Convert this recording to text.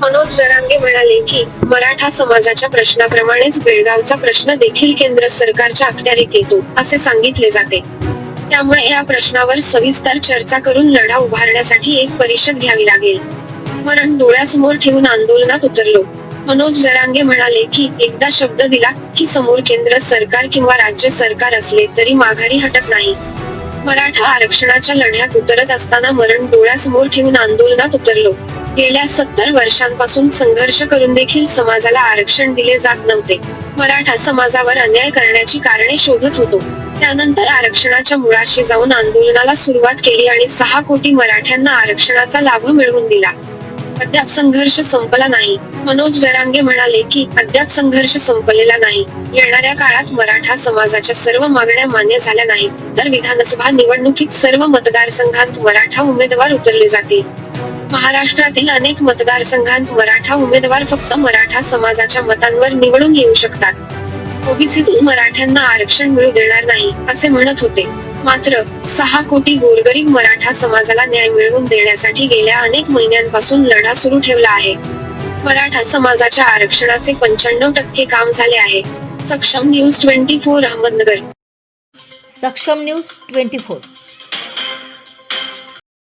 मनोज जरांगे म्हणाले की मराठा समाजाच्या प्रश्नाप्रमाणेच बेळगावचा प्रश्न देखील केंद्र सरकारच्या अखत्यारीत येतो असे सांगितले जाते. त्यामुळे या प्रश्नावर सविस्तर चर्चा करून लढा उभारण्यासाठी एक परिषद घ्यावी लागेल. मरण डोळ्यासमोर ठेवून आंदोलनात उतरलो. मनोज जरांगे म्हणाले की एकदा शब्द दिला की समोर केंद्र सरकार किंवा राज्य सरकार असले तरी माघारी हटत नाही. मराठा आरक्षणाच्या लढ्यात उतरत असताना मरण डोळ्यासमोर ठेवून आंदोलनात उतरलो. गेल्या 70 वर्षांपासून संघर्ष करून देखील समाजाला आरक्षण दिले जात नव्हते. मराठा समाजावर अन्याय करण्याची कारणे शोधत होतो. त्यानंतर आरक्षणाच्या मुळाशी जाऊन आंदोलनाला सुरुवात केली आणि 6 कोटी मराठ्यांना आरक्षणाचा लाभ मिळवून दिला. अद्याप संघर्ष संपला नाही. मनोज जरांगे म्हणाले की अद्याप संघर्ष संपलेला नाही. येणाऱ्या काळात मराठा समाजाच्या सर्व मागण्या मान्य झाल्या नाहीत तर विधानसभा निवडणुकीत सर्व मतदारसंघात मराठा उमेदवार उतरले जातील. महाराष्ट्रातील अनेक मतदारसंघात मराठा उमेदवार फक्त मराठा समाजाच्या मतांवर निवडून येऊ शकतात. ओबीसीतून मराठ्यांना आरक्षण मिळू देणार नाही असे म्हणत होते. मात्र 6 कोटी गोरगरीब मराठा समाजाला न्याय मिळवून देण्यासाठी गेल्या अनेक महिन्यांपासून लढा सुरू ठेवला आहे. मराठा समाजाच्या आरक्षणाचे 95% काम झाले आहे. सक्षम न्यूज 24 अहमदनगर. सक्षम न्यूज 24